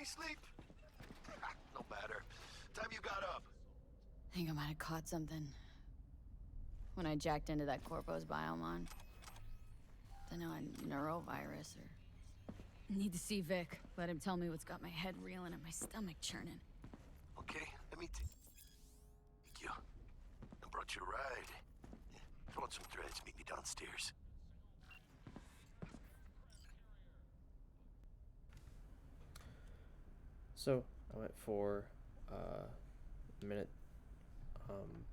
any sleep? No matter. Time you got up? I think I might have caught something. When I jacked into that Corpo's biomon. Dunno, a neurovirus or... Need to see Vic. Let him tell me what's got my head reeling and my stomach churning. Okay, let me Thank you. I brought you a ride. Yeah, throw on some threads, meet me downstairs. So I went for a minute,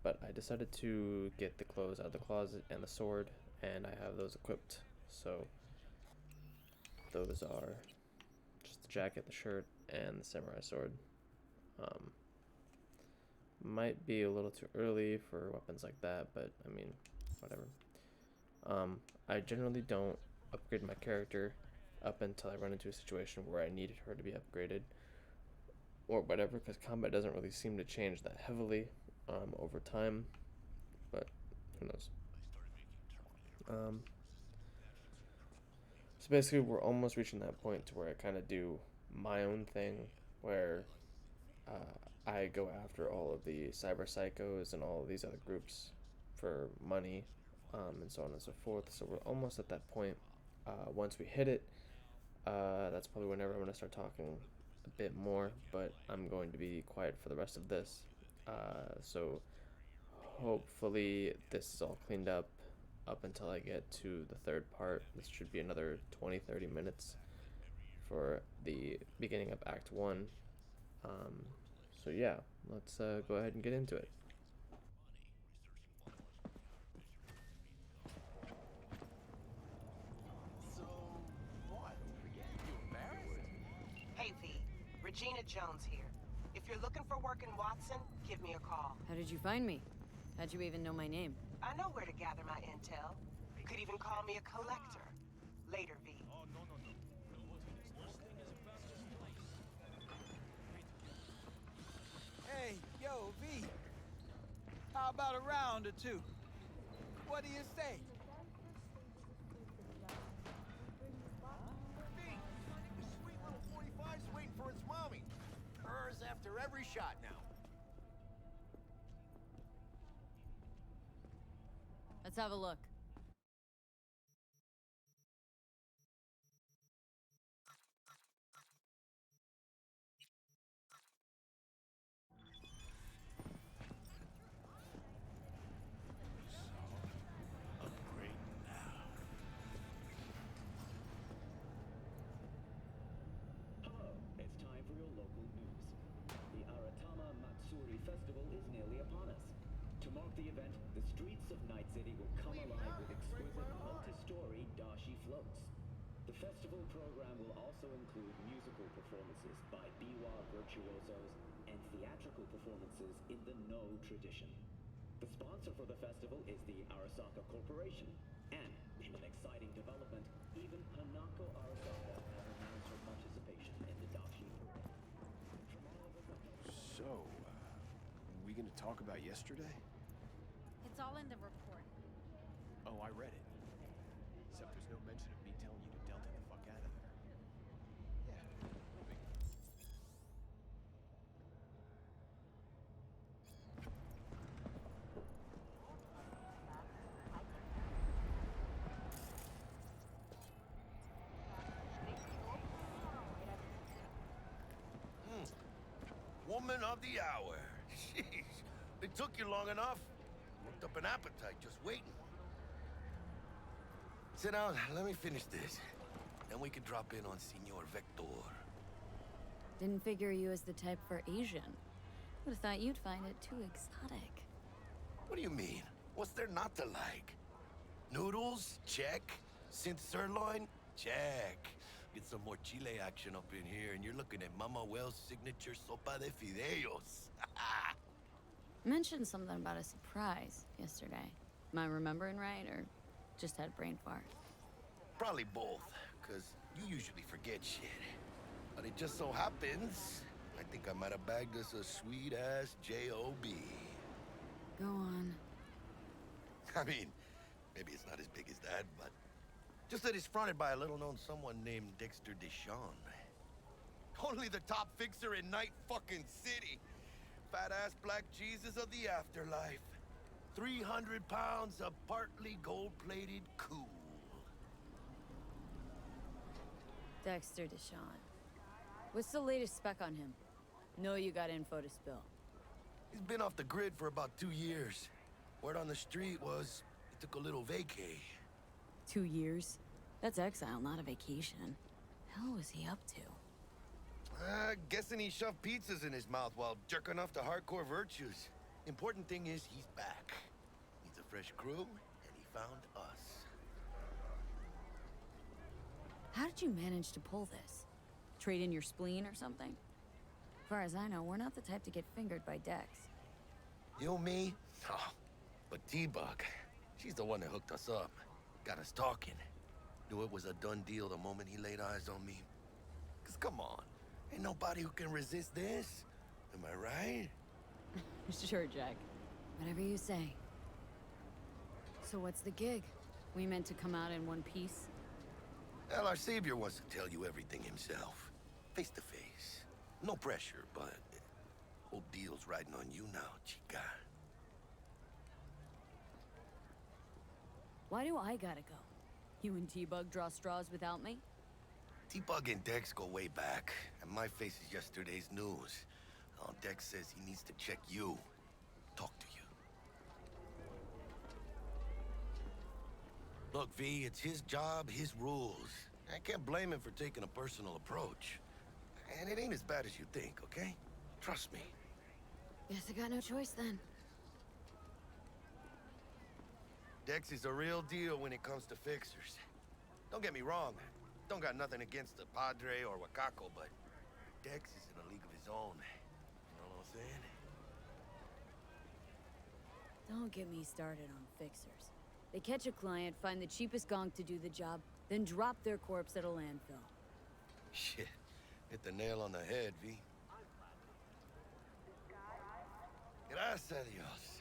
but I decided to get the clothes out of the closet and the sword, and I have those equipped. So those are just the jacket, the shirt, and the samurai sword. Um, might be a little too early for weapons like that, but I mean, whatever. I generally don't upgrade my character up until I run into a situation where I needed her to be upgraded or whatever, because combat doesn't really seem to change that heavily over time, but who knows. So basically we're almost reaching that point to where I kind of do my own thing, where I go after all of the cyber psychos and all of these other groups for money, and so on and so forth. So we're almost at that point. Once we hit it, that's probably whenever I'm going to start talking a bit more, but I'm going to be quiet for the rest of this. So hopefully this is all cleaned up until I get to the third part. This should be another 20-30 minutes for the beginning of Act 1. So yeah, let's go ahead and get into it. So, what? You embarrassed? Hey, V. Regina Jones here. If you're looking for work in Watson, give me a call. How did you find me? How'd you even know my name? I know where to gather my intel. You could even call me a collector. Later, V. Hey, yo, V. How about a round or two? What do you say? V, the sweet little 45's waiting for its mommy. Hers after every shot now. Let's have a look. Upgrade now. Hello, it's time for your local news. The Aratama Matsuri Festival is nearly upon us. To mark the event, the streets of Night City will come alive with exquisite multi-story dashi floats. The festival program will also include musical performances by biwa virtuosos and theatrical performances in the No tradition. The sponsor for the festival is the Arasaka Corporation, and in an exciting development, even Hanako Arasaka has announced her participation in the dashi parade. From all over the country. So, we gonna talk about yesterday? It's all in the report. Oh, I read it. Except there's no mention of me telling you to Delta the fuck out of there. Yeah, no big. Woman of the hour. Jeez, it took you long enough. Worked up an appetite just waiting. Sit down, let me finish this. Then we can drop in on Senor Vector. Didn't figure you as the type for Asian. Would've thought you'd find it too exotic. What do you mean? What's there not to like? Noodles? Check. Synth sirloin? Check. Get some more chile action up in here, and you're looking at Mama Wells' signature sopa de fideos. Mentioned something about a surprise yesterday. Am I remembering right, or just had brain fart? Probably both, because you usually forget shit. But it just so happens, I think I might have bagged us a sweet-ass J.O.B. Go on. I mean, maybe it's not as big as that, but just that it's fronted by a little-known someone named Dexter Deshawn. Only the top fixer in Night fucking City. Fat-ass black Jesus of the afterlife. 300 pounds of partly gold-plated cool. Dexter Deshawn. What's the latest spec on him? Know you got info to spill. He's been off the grid for about 2 years. Word on the street was he took a little vacay. 2 years? That's exile, not a vacation. Hell was he up to? Guessing he shoved pizzas in his mouth while jerking off to hardcore virtues. Important thing is he's back. Needs a fresh crew, and he found us. How did you manage to pull this? Trade in your spleen or something? As far as I know, we're not the type to get fingered by Dex. You, me? Oh, but T-Bug, she's the one that hooked us up. Got us talking. Knew it was a done deal the moment he laid eyes on me. 'Cause come on, ain't nobody who can resist this. Am I right? Sure, Jack. Whatever you say. So what's the gig? We meant to come out in one piece? Well, our savior wants to tell you everything himself. Face to face. No pressure, but whole deal's riding on you now, chica. Why do I gotta go? You and T-Bug draw straws without me? T-Bug and Dex go way back, and my face is yesterday's news. Oh, Dex says he needs to check you. Talk to you. Look, V, it's his job, his rules. I can't blame him for taking a personal approach. And it ain't as bad as you think, okay? Trust me. Guess I got no choice then. Dex is a real deal when it comes to fixers. Don't get me wrong. Don't got nothing against the Padre or Wakako, but Dex is in a league of his own. You know what I'm saying? Don't get me started on fixers. They catch a client, find the cheapest gonk to do the job, then drop their corpse at a landfill. Shit. Hit the nail on the head, V. Gracias a Dios.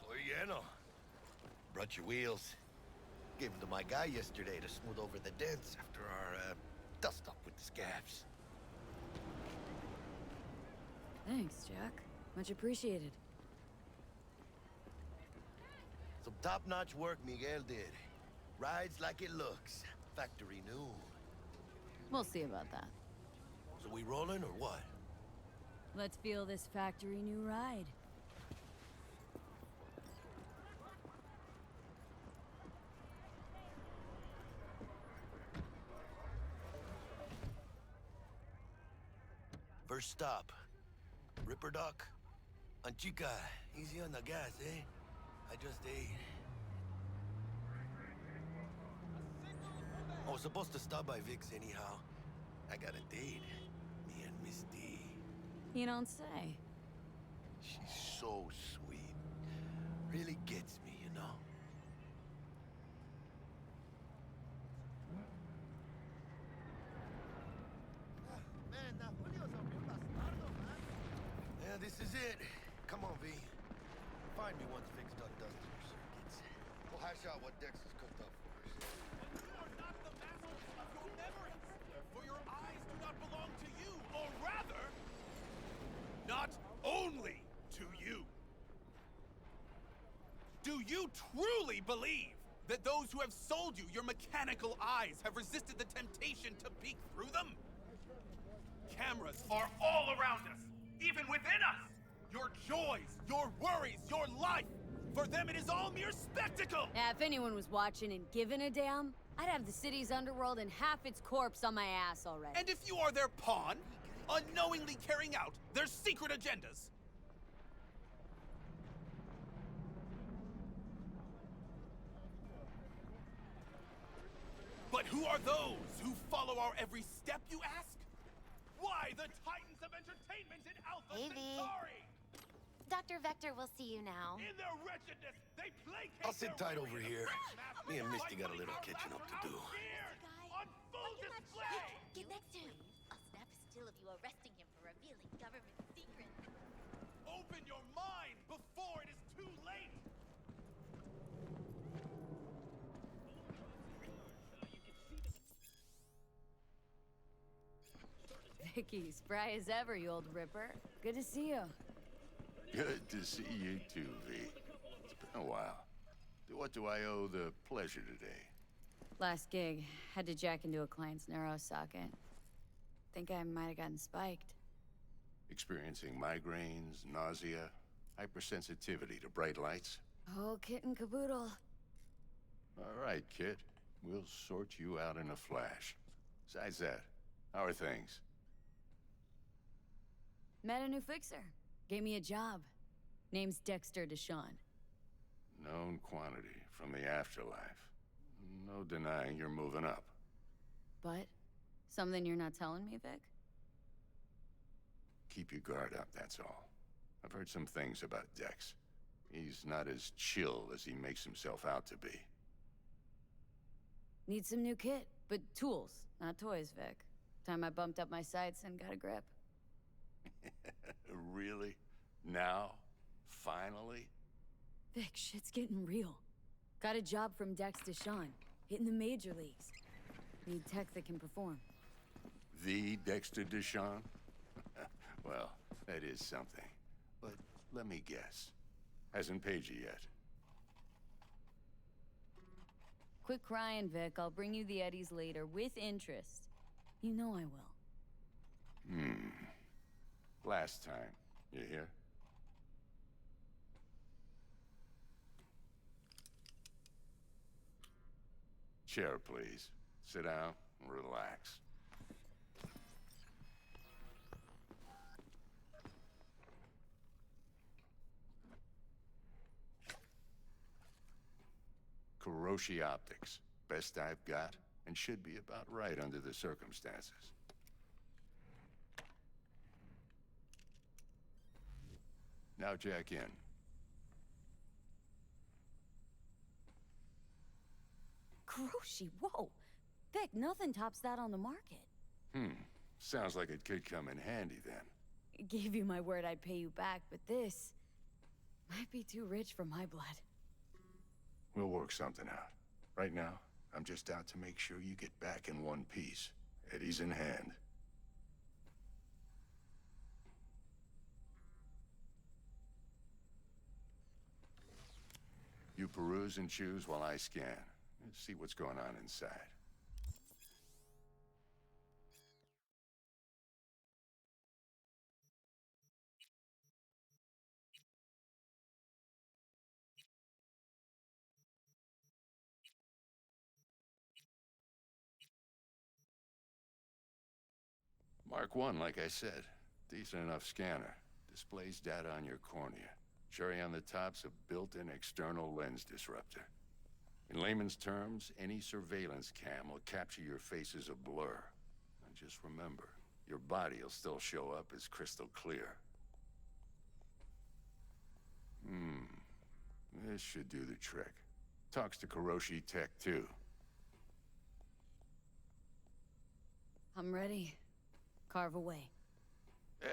Estoy lleno. Brought your wheels. Gave them to my guy yesterday to smooth over the dents after our, dust-up with the scabs. Thanks, Jack. Much appreciated. Some top-notch work Miguel did. Rides like it looks. Factory new. We'll see about that. So we rolling or what? Let's feel this factory new ride. First stop. Ripper Dock. Chica, easy on the gas, eh? I just ate. I was supposed to stop by Vic's anyhow. I got a date. Me and Miss D. You don't say. She's so sweet. Really gets me, you know? Yeah, this is it. Come on, V. Find me once Vic's done dusting her circuits. We'll hash out what Dex has cooked up for us. You are not the masters of your memories, for your eyes do not belong to you, or rather, not only to you. Do you truly believe that those who have sold you your mechanical eyes have resisted the temptation to peek through them? Cameras are all around us, even within us. Your joys, your worries, your life. For them, it is all mere spectacle. Yeah, if anyone was watching and giving a damn, I'd have the city's underworld and half its corpse on my ass already. And if you are their pawn, unknowingly carrying out their secret agendas. But who are those who follow our every step, you ask? Why, the titans of entertainment in Alpha Hey, V. Centauri! Dr. Vector will see you now. In their wretchedness, they placate I'll sit their tight over way here. to Me and mass Misty got a little our catching up to laugh do. out here, Guy, on full display! Get next to him. I'll snap a still of you arresting him for revealing government secrets. Open your mind before it is too late! Vicky, spry as ever, you old ripper. Good to see you. Good to see you too, V. It's been a while. What do I owe the pleasure today? Last gig, had to jack into a client's neuro socket. Think I might have gotten spiked. Experiencing migraines, nausea, hypersensitivity to bright lights? Oh, kit and caboodle. All right, kid. We'll sort you out in a flash. Besides that, how are things? Met a new fixer. Gave me a job. Name's Dexter Deshawn. Known quantity from the afterlife. No denying you're moving up. But? Something you're not telling me, Vic? Keep your guard up, that's all. I've heard some things about Dex. He's not as chill as he makes himself out to be. Need some new kit, but tools, not toys, Vic. Time I bumped up my sights and got a grip. Really? Now? Finally? Vic, shit's getting real. Got a job from Dex Deshawn, hitting the major leagues. Need tech that can perform. The Dexter Deshawn? Well, that is something. But let me guess. Hasn't paid you yet. Quit crying, Vic. I'll bring you the eddies later, with interest. You know I will. Last time. You hear? Chair, please. Sit down and relax. Kuroshi Optics. Best I've got, and should be about right under the circumstances. Now jack in. Kuroshi, whoa! Vic, nothing tops that on the market. Sounds like it could come in handy then. Gave you my word I'd pay you back, but this might be too rich for my blood. We'll work something out. Right now, I'm just out to make sure you get back in one piece. Eddie's in hand. You peruse and choose while I scan. Let's see what's going on inside. Mark 1, like I said. Decent enough scanner. Displays data on your cornea. Cherry on the top's a built-in external lens disruptor. In layman's terms, any surveillance cam will capture your face as a blur. And just remember, your body will still show up as crystal clear. This should do the trick. Talks to Kuroshi Tech, too. I'm ready. Carve away.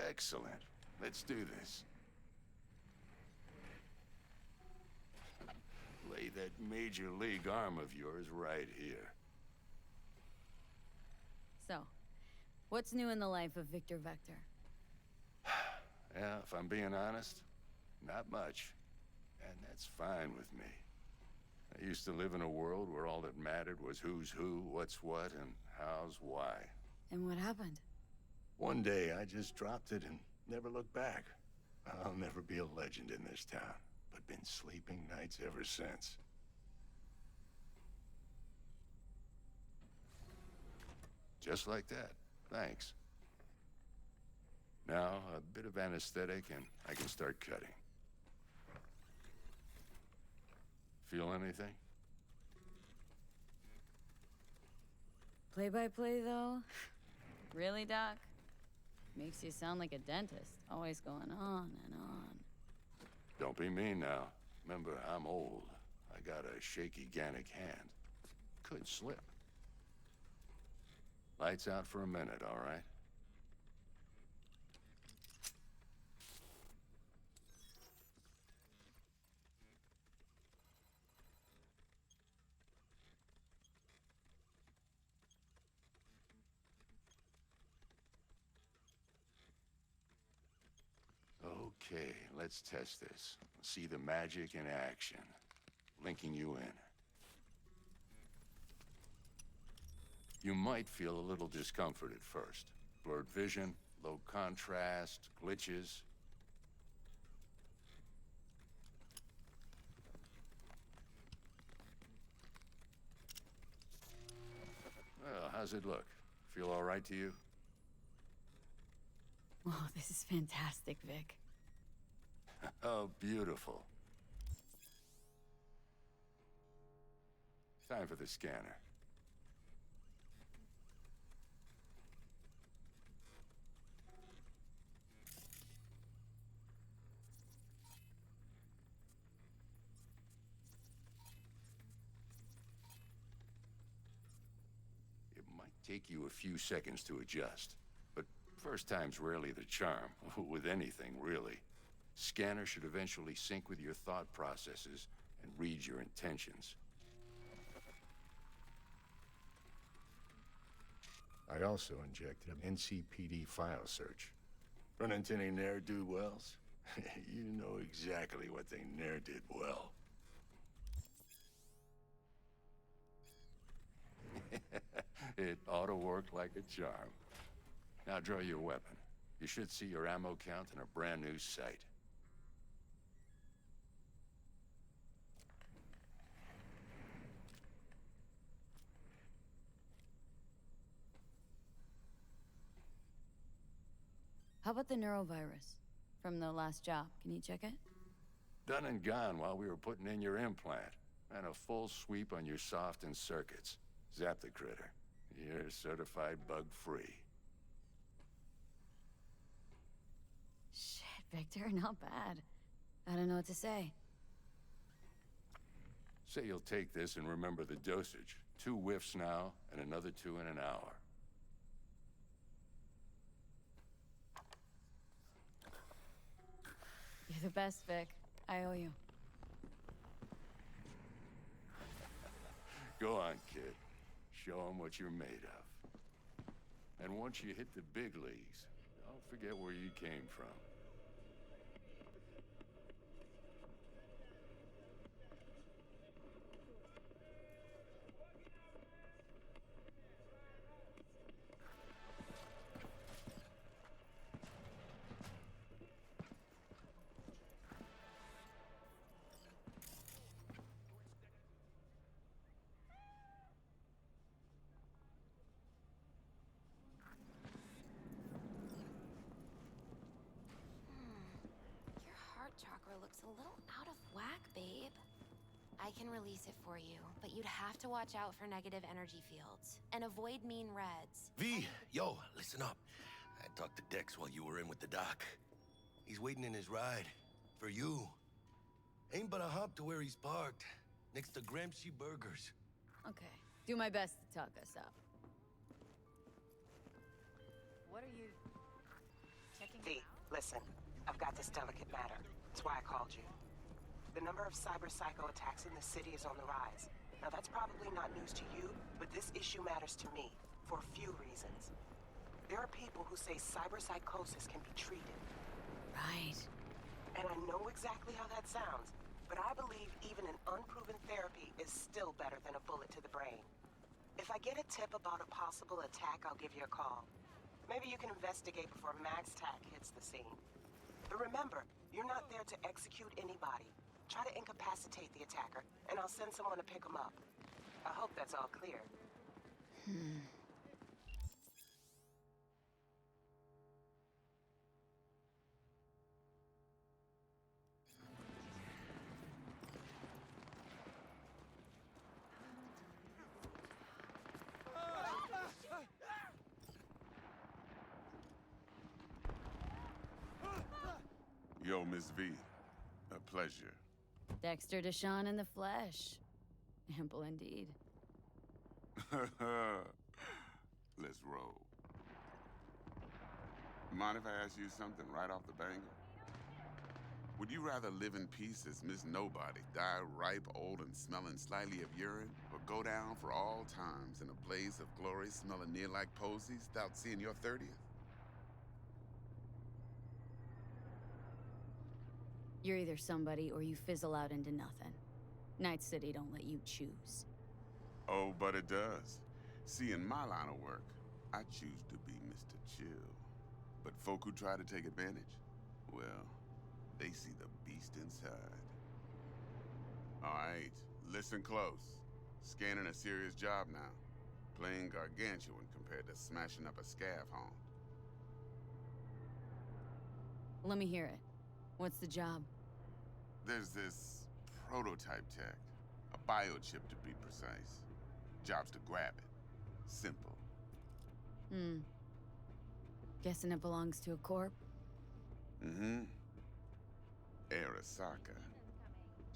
Excellent. Let's do this. Lay that major league arm of yours right here. So, what's new in the life of Victor Vector? Yeah, if I'm being honest, not much. And that's fine with me. I used to live in a world where all that mattered was who's who, what's what, and how's why. And what happened? One day, I just dropped it and never looked back. I'll never be a legend in this town, but been sleeping nights ever since. Just like that. Thanks. Now, a bit of anesthetic and I can start cutting. Feel anything? Play-by-play, though? Really, Doc? Makes you sound like a dentist. Always going on and on. Don't be mean now. Remember, I'm old. I got a shaky Gannic hand. Could slip. Lights out for a minute, all right? Okay, let's test this. See the magic in action. Linking you in. You might feel a little discomfort at first. Blurred vision, low contrast, glitches. Well, how's it look? Feel all right to you? Oh, this is fantastic, Vic. Oh, beautiful. Time for the scanner. It might take you a few seconds to adjust, but first time's rarely the charm, with anything, really. Scanner should eventually sync with your thought processes and read your intentions. I also injected an NCPD file search. Run into any ne'er-do-wells? You know exactly what they ne'er did well. It ought to work like a charm. Now draw your weapon. You should see your ammo count in a brand new sight. How about the neurovirus from the last job? Can you check it? Done and gone while we were putting in your implant. And a full sweep on your soft and circuits. Zap the critter. You're certified bug-free. Shit, Victor, not bad. I don't know what to say. Say you'll take this and remember the dosage. 2 whiffs now, and another 2 in an hour. You're the best, Vic. I owe you. Go on, kid. Show 'em what you're made of. And once you hit the big leagues, don't forget where you came from. Your heart chakra looks a little out of whack, babe. I can release it for you, but you'd have to watch out for negative energy fields and avoid mean reds. V, yo, listen up. I talked to Dex while you were in with the doc. He's waiting in his ride. For you. Ain't but a hop to where he's parked. Next to Gramsci Burgers. Okay. Do my best to talk us up. What are you checking V, out? listen. I've got this delicate matter. That's why I called you. The number of cyber psycho attacks in the city is on the rise. Now that's probably not news to you, but this issue matters to me for a few reasons. There are people who say cyber psychosis can be treated. Right. And I know exactly how that sounds, but I believe even an unproven therapy is still better than a bullet to the brain. If I get a tip about a possible attack, I'll give you a call. Maybe you can investigate before Max Tack hits the scene. But remember, you're not there to execute anybody. Try to incapacitate the attacker, and I'll send someone to pick him up. I hope that's all clear. Yo, Miss V. A pleasure. Dexter Deshawn in the flesh. Ample indeed. Let's roll. Mind if I ask you something right off the bangle? Would you rather live in peace as Miss Nobody, die ripe, old, and smelling slightly of urine, or go down for all times in a blaze of glory smelling near like posies without seeing your 30th? You're either somebody or you fizzle out into nothing. Night City don't let you choose. Oh, but it does. See, in my line of work, I choose to be Mr. Chill. But folk who try to take advantage, well, they see the beast inside. All right, listen close. Scanning a serious job now. Playing gargantuan compared to smashing up a scav haunt. Let me hear it. What's the job? There's this prototype tech. A biochip to be precise. Job's to grab it. Simple. Guessing it belongs to a corp? Mm-hmm. Arasaka.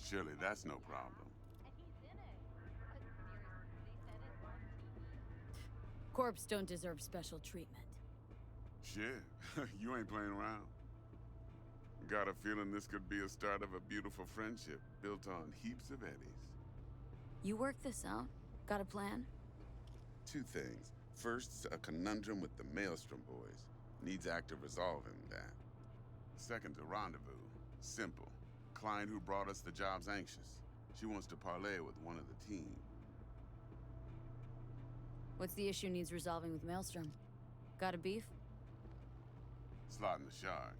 Surely that's no problem. Corps don't deserve special treatment. Shit, you ain't playing around. Got a feeling this could be a start of a beautiful friendship built on heaps of eddies. You work this out? Got a plan? Two things. First, a conundrum with the Maelstrom boys. Needs active resolving that. Second, a rendezvous. Simple. Client who brought us the job's anxious. She wants to parlay with one of the team. What's the issue needs resolving with Maelstrom? Got a beef? Slot in the shard.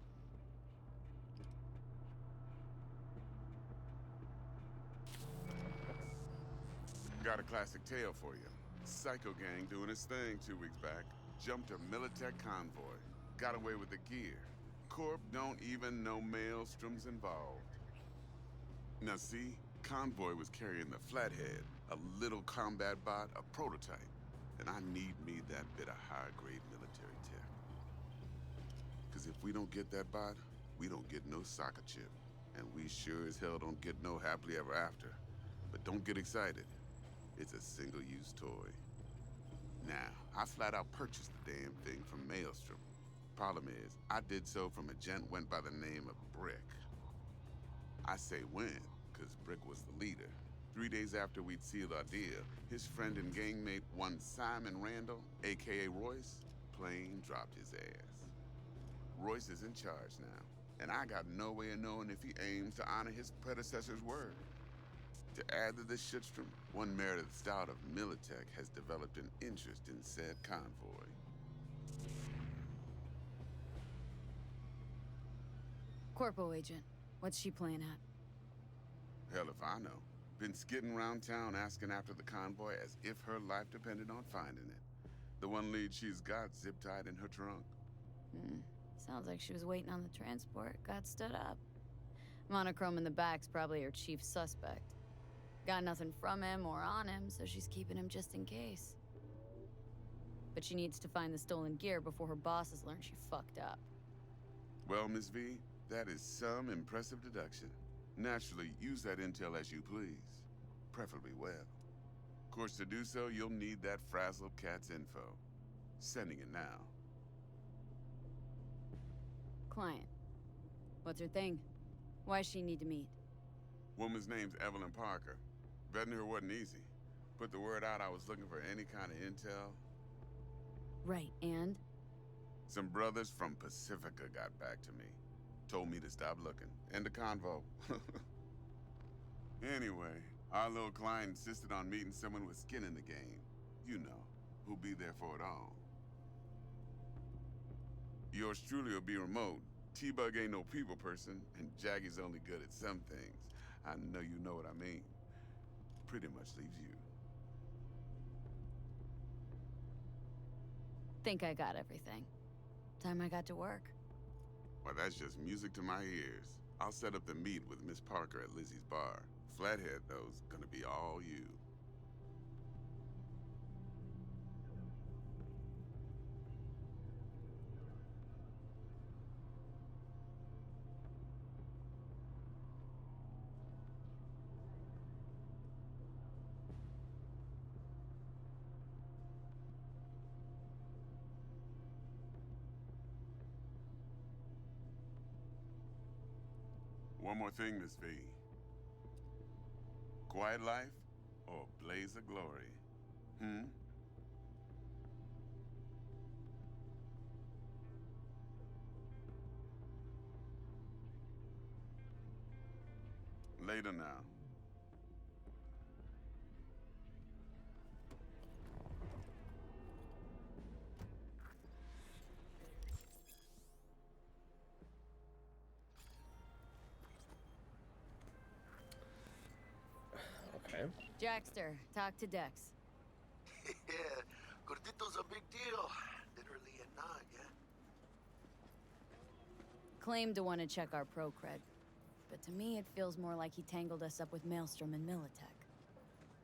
Got a classic tale for you. Psycho gang doing his thing 2 weeks back. Jumped a Militech convoy. Got away with the gear. Corp don't even know Maelstrom's involved. Now see, convoy was carrying the Flathead, a little combat bot, a prototype. And I need me that bit of high-grade military tech. Because if we don't get that bot, we don't get no soccer chip. And we sure as hell don't get no happily ever after. But don't get excited. It's a single-use toy. Now, I flat out purchased the damn thing from Maelstrom. Problem is, I did so from a gent went by the name of Brick. I say when, because Brick was the leader. 3 days after we'd sealed our deal, his friend and gangmate, one Simon Randall, aka Royce, plain dropped his ass. Royce is in charge now, and I got no way of knowing if he aims to honor his predecessor's word. To add to this shitstorm, one Meredith Stout of Militech has developed an interest in said convoy. Corpo agent. What's she playing at? Hell if I know. Been skidding around town asking after the convoy as if her life depended on finding it. The one lead she's got zip-tied in her trunk. Sounds like she was waiting on the transport, got stood up. Monochrome in the back's probably her chief suspect. Got nothing from him or on him, so she's keeping him just in case. But she needs to find the stolen gear before her bosses learn she fucked up. Well, Miss V, that is some impressive deduction. Naturally, use that intel as you please. Preferably well. Of course, to do so, you'll need that frazzled cat's info. Sending it now. Client. What's her thing? Why does she need to meet? Woman's name's Evelyn Parker. Vetting her wasn't easy. Put the word out I was looking for any kind of intel. Right, and? Some brothers from Pacifica got back to me. Told me to stop looking. End the convo. Anyway, our little client insisted on meeting someone with skin in the game. You know, who'll be there for it all. Yours truly will be remote. T-Bug ain't no people person, and Jaggy's only good at some things. I know you know what I mean. Pretty much leaves you. Think I got everything. Time I got to work. Well, that's just music to my ears. I'll set up the meet with Miss Parker at Lizzie's bar. Flathead, though's gonna be all you. One more thing, Miss V. Quiet life or blaze of glory? Later now. Okay. Jackster, talk to Dex. Yeah, Gordito's a big deal. Literally and not, yeah? Claimed to want to check our pro cred. But to me, it feels more like he tangled us up with Maelstrom and Militech.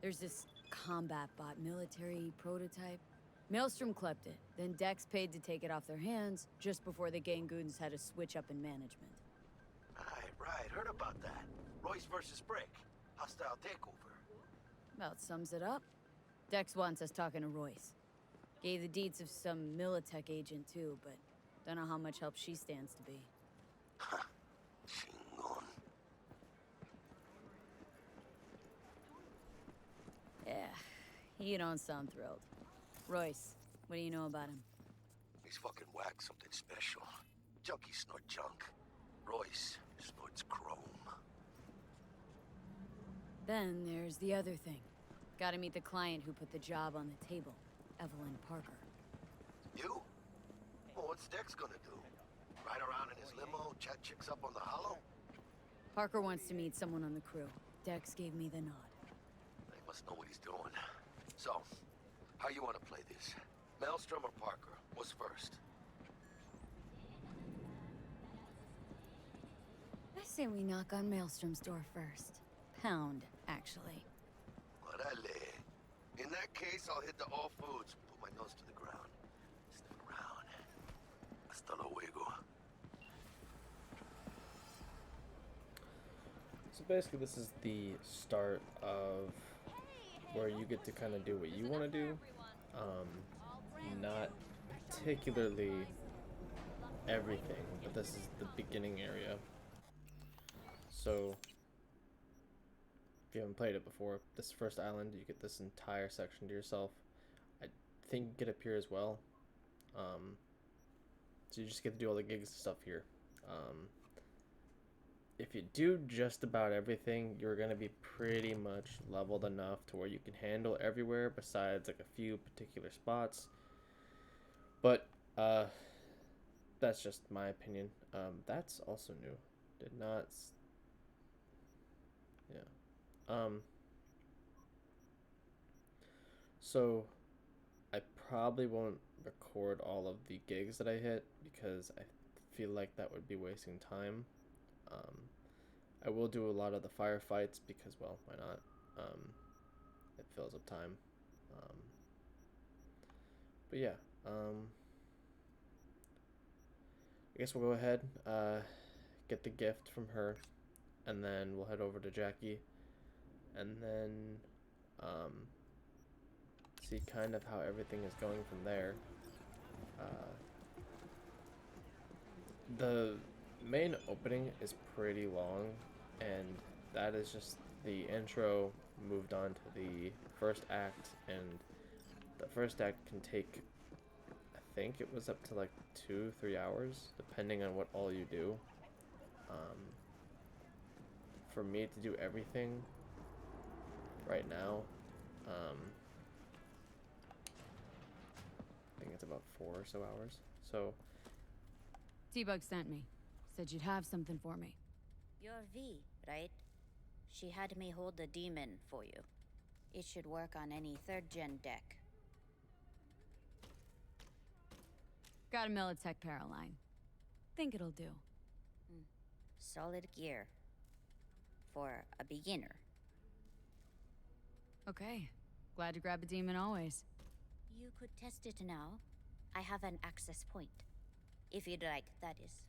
There's this combat bot military prototype. Maelstrom clept it, then Dex paid to take it off their hands just before the Gangoons had a switch up in management. Right, heard about that. Royce versus Brick. Hostile takeover. About sums it up. Dex wants us talking to Royce. Gave the deeds of some Militech agent too, but don't know how much help she stands to be. Chingon. Yeah, you don't sound thrilled. Royce, what do you know about him? He's fucking whack, something special. Junkies snort junk. Royce snorts chrome. Then there's the other thing. Gotta meet the client who put the job on the table, Evelyn Parker. You? Well, what's Dex gonna do? Ride around in his limo, chat chicks up on the hollow? Parker wants to meet someone on the crew. Dex gave me the nod. He must know what he's doing. So, how you want to play this? Maelstrom or Parker? What's first? I say we knock on Maelstrom's door first. Pound, actually. Orale. In that case, I'll hit the all foods, put my nose to the ground. Sniff around. Hasta luego. So basically, this is the start of where you get to kind of do what you want to do. Not particularly everything, but this is the beginning area. So, if you haven't played it before, this first island, you get this entire section to yourself. I think you get up here as well. So you just get to do all the gigs and stuff here. If you do just about everything, you're going to be pretty much leveled enough to where you can handle everywhere besides like a few particular spots. But that's just my opinion. That's also new. Did not... Yeah. So I probably won't record all of the gigs that I hit because I feel like that would be wasting time. I will do a lot of the firefights because, well, why not? It fills up time. But yeah, I guess we'll go ahead, get the gift from her, and then we'll head over to Jackie, and then see kind of how everything is going from there. The main opening is pretty long, and that is just the intro moved on to the first act, and the first act can take, I think it was up to like 2-3 hours, depending on what all you do. For me to do everything right now, I think it's about 4 or so hours. So T-Bug sent me. Said you'd have something for me. You're V, right? She had me hold the demon for you. It should work on any 3rd-gen deck. Got a Militech Paraline. Think it'll do. Solid gear. For a beginner. Okay. Glad to grab a demon always. You could test it now. I have an access point. If you'd like, that is.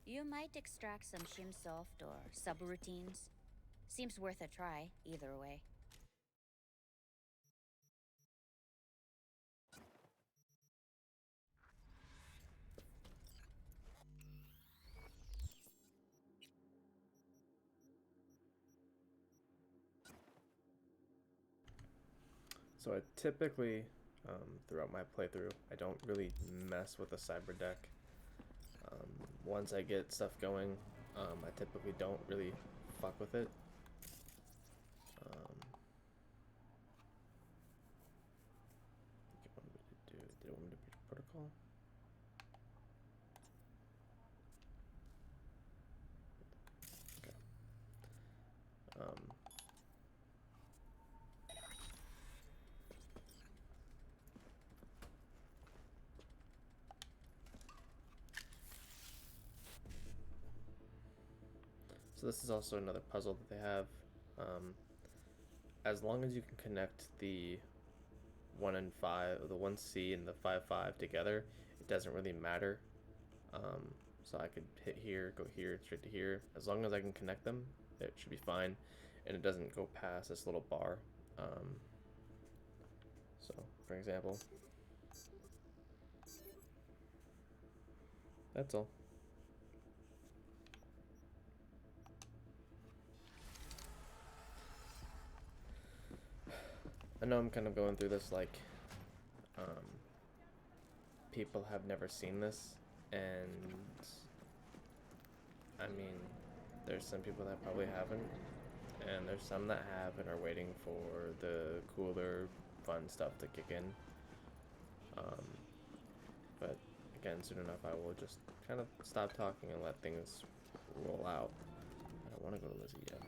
You might extract some shimsoft or subroutines. Seems worth a try, either way. So I typically, throughout my playthrough, I don't really mess with the cyber deck. Once I get stuff going, I typically don't really fuck with it. So this is also another puzzle that they have. As long as you can connect the 1 and 5, the 1C and the 5-5 together, it doesn't really matter. So I could hit here, go here, straight to here. As long as I can connect them, it should be fine, and it doesn't go past this little bar. So, for example, that's all. I know I'm kind of going through this like people have never seen this, and I mean, there's some people that probably haven't, and there's some that have and are waiting for the cooler, fun stuff to kick in. But again, soon enough I will just kind of stop talking and let things roll out. I don't want to go to Lizzie yet.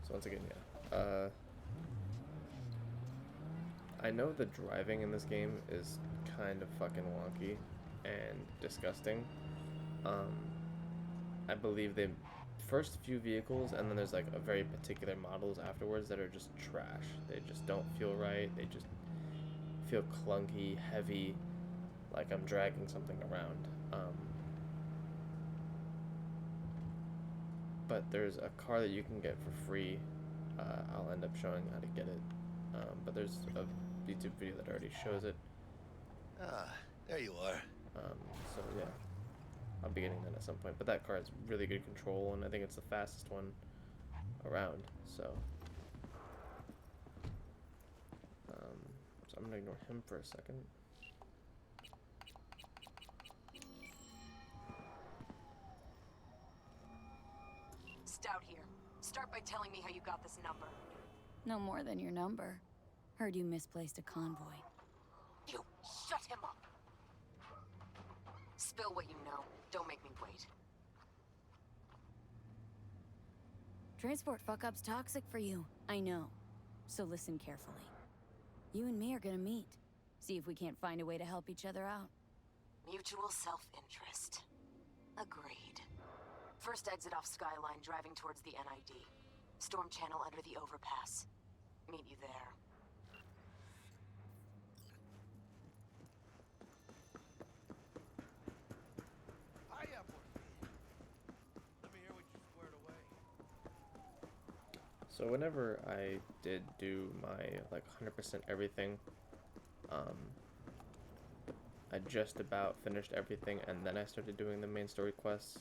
So once again, yeah. I know the driving in this game is kind of fucking wonky and disgusting. I believe the first few vehicles, and then there's like a very particular models afterwards that are just trash. They just don't feel right. They just feel clunky, heavy, like I'm dragging something around. But there's a car that you can get for free. I'll end up showing how to get it. But there's a YouTube video that already shows it. Ah, there you are. So yeah, I'll be getting that at some point. But that car has really good control, and I think it's the fastest one around. So I'm gonna ignore him for a second. Stout here. Start by telling me how you got this number. No more than your number. Heard you misplaced a convoy. You shut him up. Spill what you know. Don't make me wait. Transport fuck-up's toxic for you. I know. So listen carefully. You and me are gonna meet. See if we can't find a way to help each other out. Mutual self-interest. Agreed. First exit off Skyline, driving towards the NID. Storm channel under the overpass. Meet you there. Hiya, por fin. Let me hear what you squared away. So whenever I did do my like 100% everything, I just about finished everything, and then I started doing the main story quests.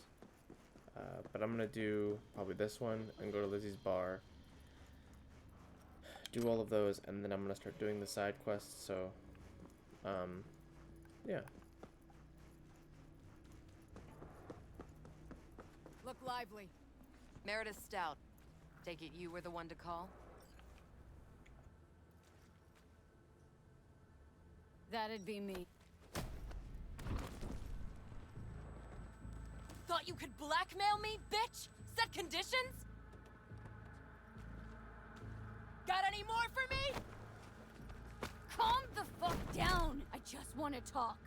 But I'm gonna do probably this one and go to Lizzie's bar, do all of those, and then I'm gonna start doing the side quests. So yeah. Look lively. Meredith Stout. Take it you were the one to call? That'd be me. Thought you could blackmail me, bitch? Set conditions? Got any more for me? Calm the fuck down! I just want to talk.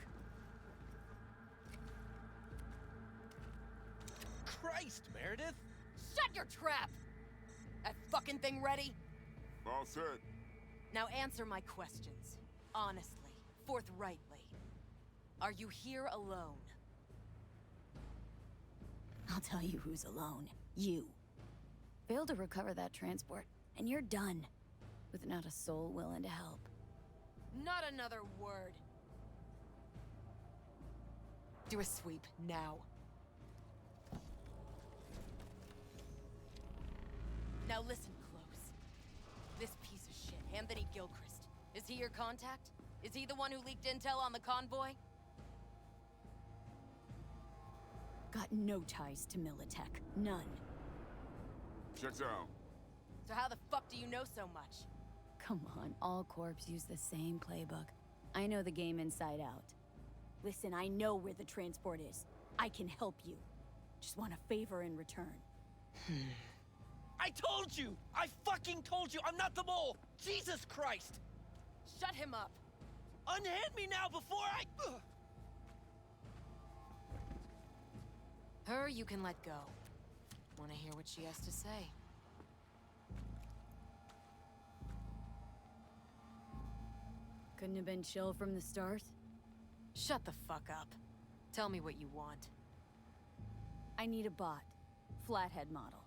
Christ, Meredith! Shut your trap! That fucking thing ready? All set. Now answer my questions. Honestly, forthrightly. Are you here alone? I'll tell you who's alone. You. Failed to recover that transport, and you're done. With not a soul willing to help. Not another word. Do a sweep, now. Now listen close. This piece of shit, Anthony Gilchrist, is he your contact? Is he the one who leaked intel on the convoy? Got no ties to Militech. None. Checks out. So how the fuck do you know so much? Come on, all corps use the same playbook. I know the game inside out. Listen, I know where the transport is. I can help you. Just want a favor in return. I told you! I fucking told you I'm not the mole! Jesus Christ! Shut him up. Unhand me now before I... Ugh. Her you can let go. Want to hear what she has to say? Couldn't have been chill from the start? Shut the fuck up. Tell me what you want. I need a bot. Flathead model.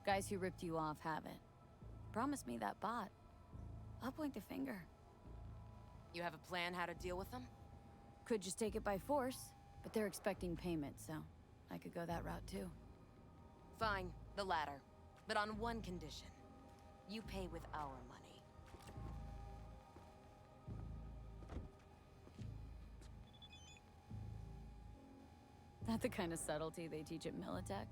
Guys who ripped you off have it. Promise me that bot. I'll point the finger. You have a plan how to deal with them? Could just take it by force, but they're expecting payment, so I could go that route too. Fine, the latter. But on one condition. You pay with our money. Not the kind of subtlety they teach at Militech.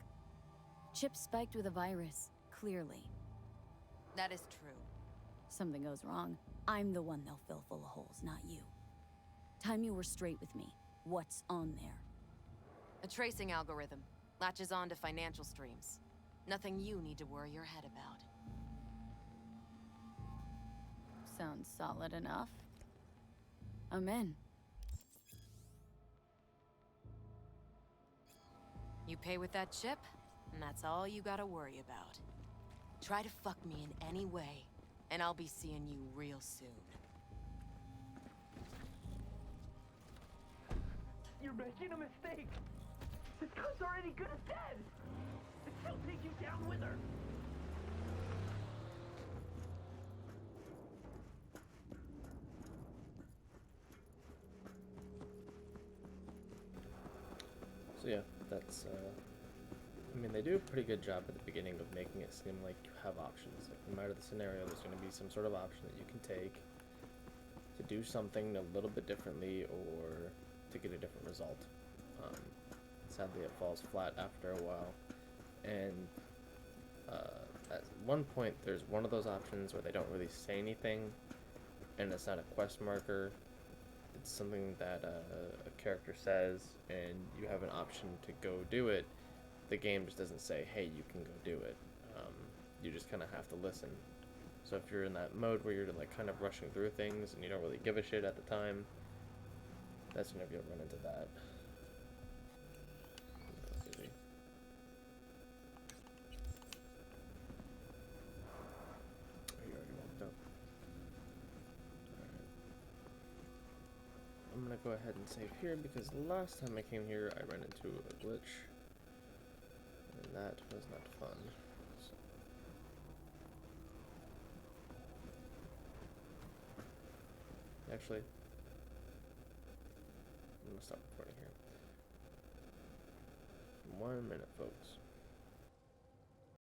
Chip spiked with a virus, clearly. That is true. Something goes wrong, I'm the one they'll fill full of holes, not you. Time you were straight with me. What's on there? A tracing algorithm. Latches on to financial streams. Nothing you need to worry your head about. Sounds solid enough. I'm in. You pay with that chip, and that's all you gotta worry about. Try to fuck me in any way, and I'll be seeing you real soon. You're making a mistake! This gun's already good as dead! And she'll take you down with her! So yeah, that's, I mean, they do a pretty good job at the beginning of making it seem like you have options. Like, no matter the scenario, there's going to be some sort of option that you can take to do something a little bit differently or to get a different result. Sadly, it falls flat after a while. And at one point, there's one of those options where they don't really say anything, and it's not a quest marker. It's something that a character says, and you have an option to go do it. The game just doesn't say, hey, you can go do it. You just kind of have to listen. So if you're in that mode where you're like kind of rushing through things and you don't really give a shit at the time, that's whenever you'll run into that. You already walked up. Alright. I'm gonna go ahead and save here because last time I came here I ran into a glitch. And that was not fun. So. Actually, I'm gonna stop recording here. 1 minute, folks.